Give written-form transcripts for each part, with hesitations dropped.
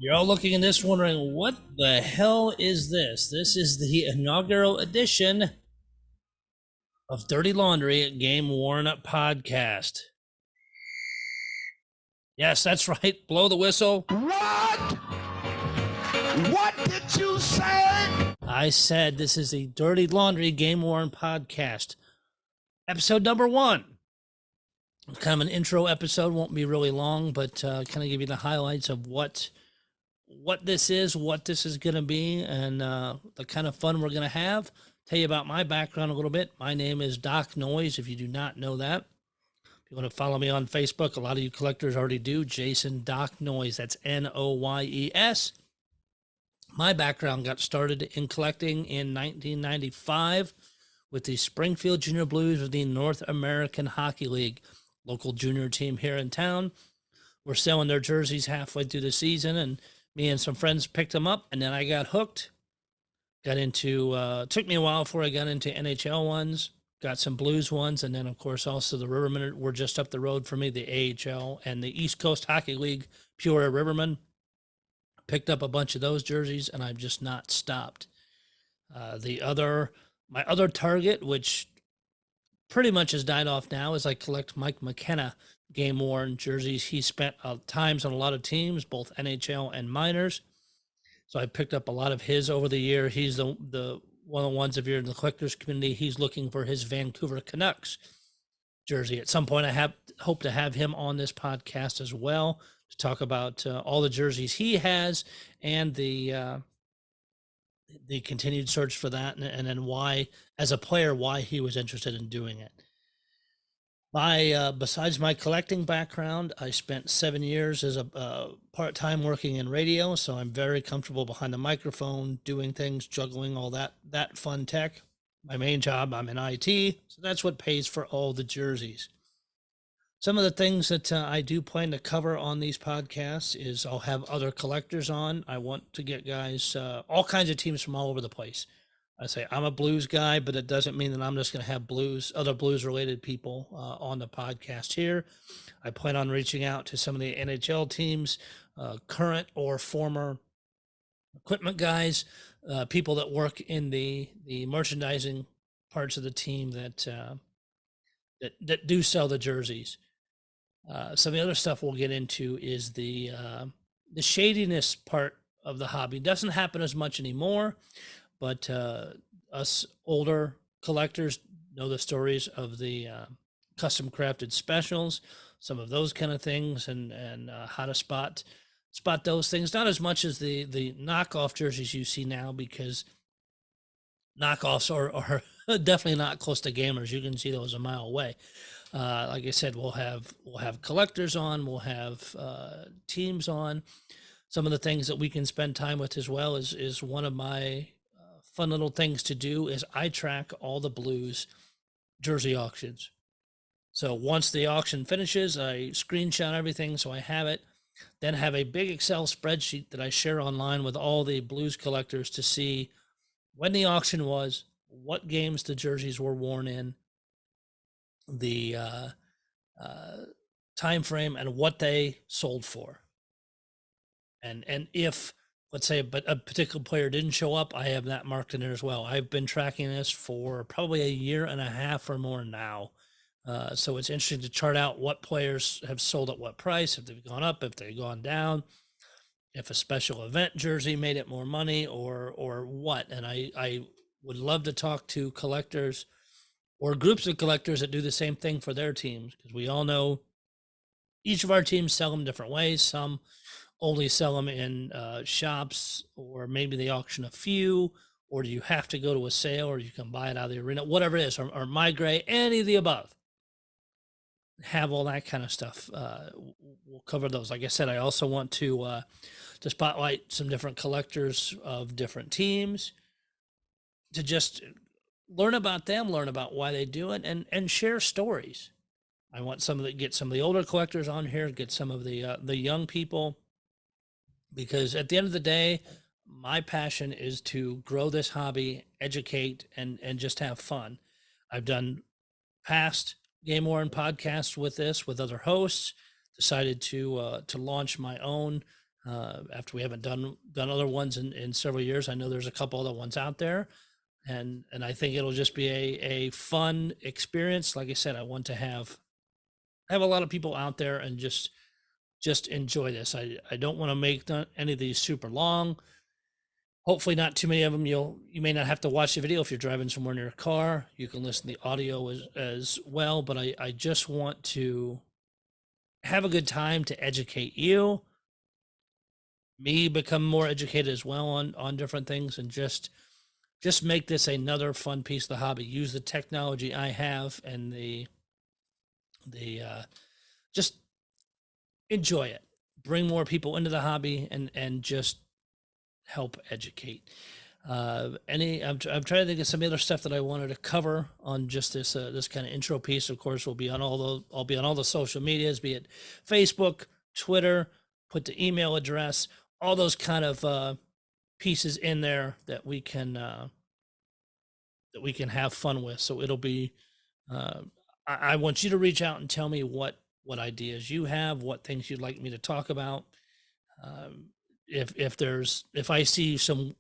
You're all looking at this wondering, what the hell is this? This is the inaugural edition of Dirty Laundry Game Worn Podcast. Yes, that's right. Blow the whistle. What? What did you say? I said this is the Dirty Laundry Game Worn Podcast. Episode number 1. Kind of an intro episode, won't be really long, but kind of give you the highlights of what this is going to be, and the kind of fun we're going to have. Tell you about my background a little bit. My name is Doc Noise, if you do not know that. If you want to follow me on Facebook, a lot of you collectors already do. Jason Doc Noise, that's Noyes. My background got started in collecting in 1995 with the Springfield Junior Blues of the North American Hockey League, local junior team here in town. We're selling their jerseys halfway through the season, and me and some friends picked them up, and then I got hooked. Got into, took me a while before I got into NHL ones, got some Blues ones, and then, of course, also the Rivermen were just up the road for me, the AHL and the East Coast Hockey League, Peoria Rivermen. Picked up a bunch of those jerseys, and I've just not stopped. My other target, which pretty much has died off now, is I collect Mike McKenna game-worn jerseys. He spent times on a lot of teams, both NHL and minors. So I picked up a lot of his over the year. He's the one of the ones, if you're in the collectors community, he's looking for his Vancouver Canucks jersey. At some point, I hope to have him on this podcast as well to talk about all the jerseys he has and the continued search for that, and then why, as a player, why he was interested in doing it. Besides my collecting background, I spent 7 years as a part-time working in radio, so I'm very comfortable behind the microphone, doing things, juggling all that fun tech. My main job, I'm in IT, so that's what pays for all the jerseys. Some of the things that I do plan to cover on these podcasts is I'll have other collectors on. I want to get guys, all kinds of teams from all over the place. I say I'm a Blues guy, but it doesn't mean that I'm just going to have other Blues related people on the podcast here. I plan on reaching out to some of the NHL teams, current or former equipment guys, people that work in the merchandising parts of the team that do sell the jerseys. Some of the other stuff we'll get into is the shadiness part of the hobby. It doesn't happen as much anymore, but us older collectors know the stories of the custom crafted specials, some of those kind of things, and how to spot those things. Not as much as the knockoff jerseys you see now, because knockoffs are definitely not close to gamers. You can see those a mile away. Like I said, we'll have collectors on, we'll have teams on. Some of the things that we can spend time with as well is one of my fun little things to do is I track all the Blues jersey auctions. So once the auction finishes, I screenshot everything so I have it, then have a big Excel spreadsheet that I share online with all the Blues collectors to see when the auction was, what games the jerseys were worn in, the time frame, and what they sold for. And if, let's say, but a particular player didn't show up, I have that marked in there as well. I've been tracking this for probably a year and a half or more now. So it's interesting to chart out what players have sold at what price, if they've gone up, if they've gone down, if a special event jersey made it more money or what. And I would love to talk to collectors or groups of collectors that do the same thing for their teams, because we all know each of our teams sell them different ways. Some only sell them in shops, or maybe they auction a few, or do you have to go to a sale, or you can buy it out of the arena, whatever it is, or migrate, any of the above. Have all that kind of stuff. We'll cover those. Like I said, I also want to spotlight some different collectors of different teams to just learn about them, learn about why they do it, and share stories. I want get some of the older collectors on here, get some of the young people, because at the end of the day, my passion is to grow this hobby, educate, and just have fun. I've done past Game Worn podcasts with this, with other hosts. Decided to launch my own after we haven't done other ones in several years. I know there's a couple other ones out there, and I think it'll just be a fun experience. Like I said, I want to have a lot of people out there and just enjoy this. I don't want to make any of these super long. Hopefully not too many of them. You may not have to watch the video if you're driving somewhere in your car. You can listen to the audio as well, but I just want to have a good time to educate you, me become more educated as well on different things, and just make this another fun piece of the hobby. Use the technology I have and the just enjoy it. Bring more people into the hobby and just help educate. I'm trying to think of some other stuff that I wanted to cover on just this kind of intro piece. Of course, I'll be on all the social medias, be it Facebook, Twitter, put the email address, all those kind of pieces in there that we can have fun with. So it'll be I want you to reach out and tell me what ideas you have, what things you'd like me to talk about. If I see some,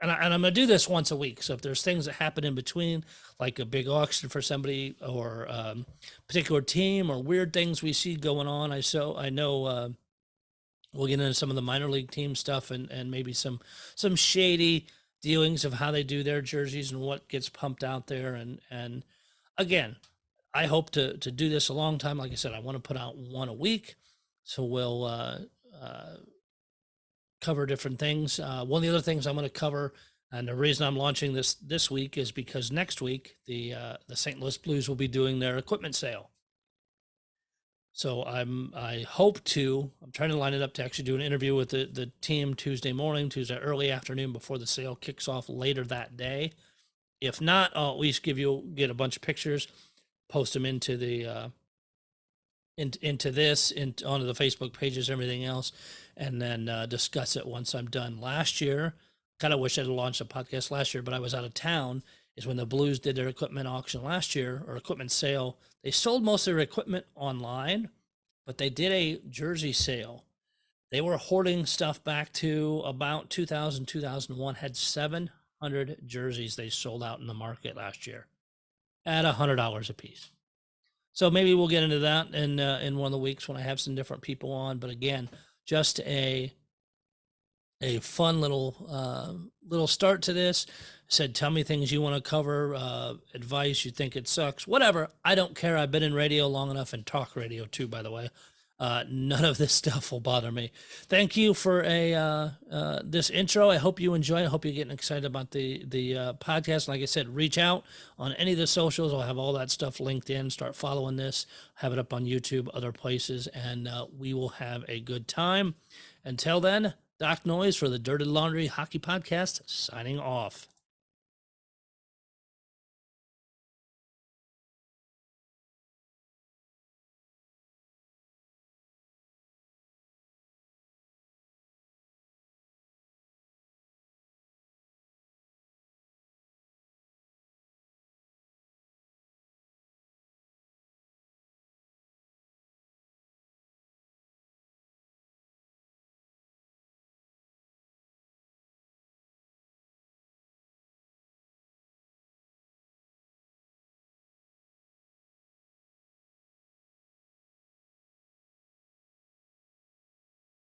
and I'm going to do this once a week. So if there's things that happen in between, like a big auction for somebody or particular team, or weird things we see going on, I know we'll get into some of the minor league team stuff and maybe some shady dealings of how they do their jerseys and what gets pumped out there. And again, I hope to do this a long time. Like I said, I want to put out one a week. So we'll cover different things. One of the other things I'm going to cover, and the reason I'm launching this week, is because next week the St. Louis Blues will be doing their equipment sale. So I'm trying to line it up to actually do an interview with the team Tuesday early afternoon, before the sale kicks off later that day. If not, I'll at least get a bunch of pictures, post them into the onto the Facebook pages, everything else, and then discuss it once I'm done. Last year, kind of wish I'd launched a podcast last year, but I was out of town. Is when the Blues did their equipment auction last year, or equipment sale. They sold most of their equipment online, but they did a jersey sale. They were hoarding stuff back to about 2000, 2001, had 700 jerseys they sold out in the market last year at $100 a piece. So maybe we'll get into that in one of the weeks when I have some different people on. But again, just a fun little start to this. Said, tell me things you want to cover, advice you think it sucks, whatever. I don't care. I've been in radio long enough, and talk radio too, by the way. None of this stuff will bother me. Thank you for this intro. I hope you enjoy it. I hope you're getting excited about the podcast. Like I said, reach out on any of the socials. I'll have all that stuff linked in. Start following this. Have it up on YouTube, other places, and we will have a good time. Until then, Doc Noise for the Dirty Laundry Hockey Podcast, signing off.